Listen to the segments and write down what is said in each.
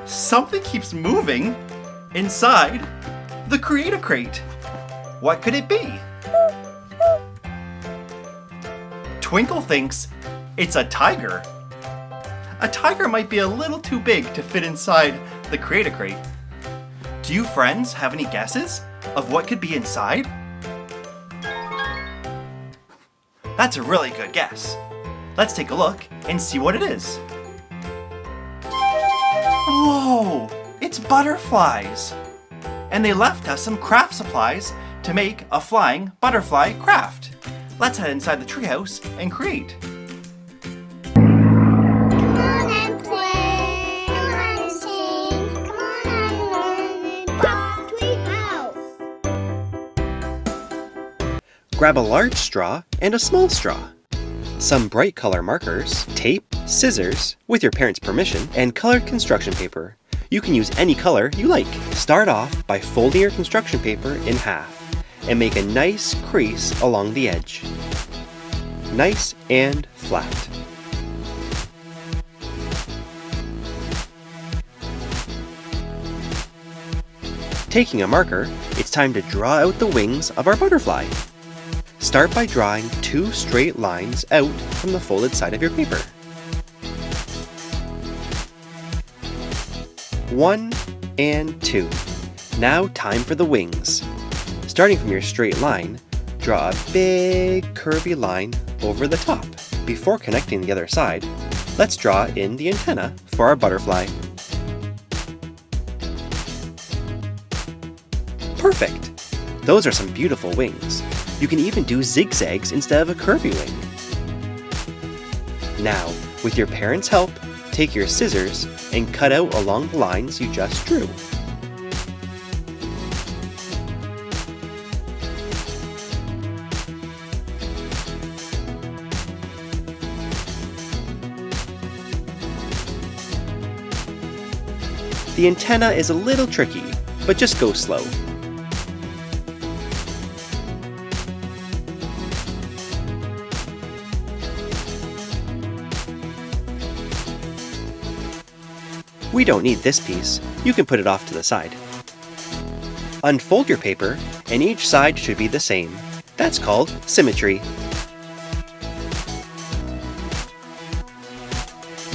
Something keeps moving inside the Create-A Crate. What could it be? Twinkle thinks it's a tiger. A tiger might be a little too big to fit inside the Create-A Crate. Do you friends have any guesses of what could be inside? That's a really good guess. Let's take a look and see what it is. Whoa! It's butterflies! And they left us some craft supplies to make a flying butterfly craft. Let's head inside the treehouse and create. Grab a large straw and a small straw, some bright color markers, tape, scissors, with your parents' permission, and colored construction paper. You can use any color you like. Start off by folding your construction paper in half and make a nice crease along the edge. Nice and flat. Taking a marker, it's time to draw out the wings of our butterfly. Start by drawing 2 straight lines out from the folded side of your paper. 1 and 2. Now time for the wings. Starting from your straight line, draw a big curvy line over the top. Before connecting the other side, let's draw in the antenna for our butterfly. Perfect! Those are some beautiful wings. You can even do zigzags instead of a curvy wing. Now, with your parents' help, take your scissors and cut out along the lines you just drew. The antenna is a little tricky, but just go slow. We don't need this piece. You can put it off to the side. Unfold your paper, and each side should be the same. That's called symmetry.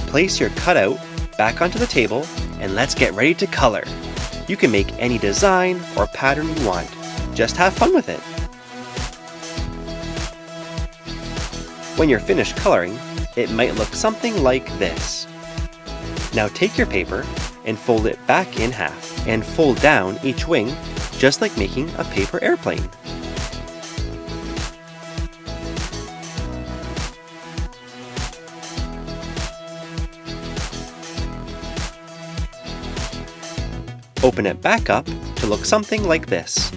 Place your cutout back onto the table, and let's get ready to color. You can make any design or pattern you want. Just have fun with it. When you're finished coloring, it might look something like this. Now take your paper and fold it back in half and fold down each wing just like making a paper airplane. Open it back up to look something like this.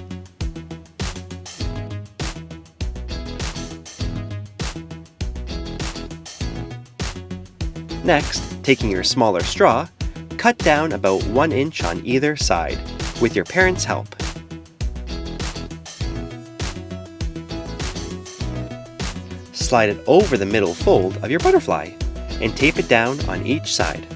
Next, taking your smaller straw, cut down about 1 inch on either side, with your parents' help. Slide it over the middle fold of your butterfly, and tape it down on each side.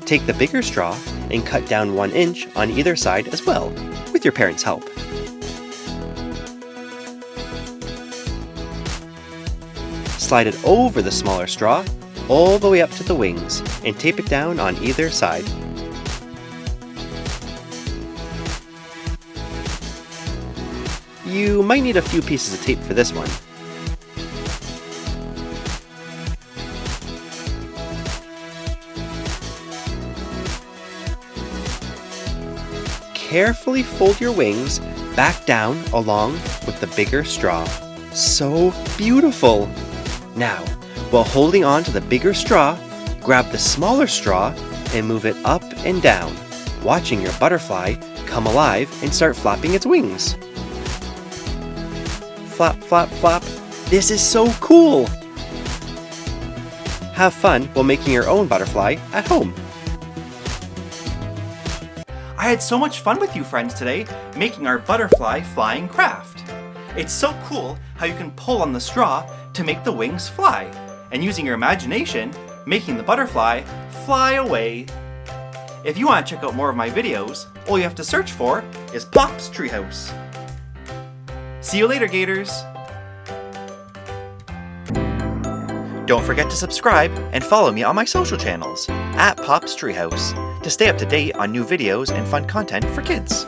Take the bigger straw and cut down 1 inch on either side as well, with your parents' help. Slide it over the smaller straw all the way up to the wings and tape it down on either side. You might need a few pieces of tape for this one. Carefully fold your wings back down along with the bigger straw. So beautiful! Now, while holding on to the bigger straw, grab the smaller straw and move it up and down, watching your butterfly come alive and start flapping its wings. Flap, flap, flap. This is so cool! Have fun while making your own butterfly at home. I had so much fun with you friends today making our butterfly flying craft. It's so cool how you can pull on the straw to make the wings fly, and using your imagination, making the butterfly fly away. If you want to check out more of my videos, all you have to search for is Popz Treehouse. See you later, Gators! Don't forget to subscribe and follow me on my social channels at Popz Treehouse to stay up to date on new videos and fun content for kids.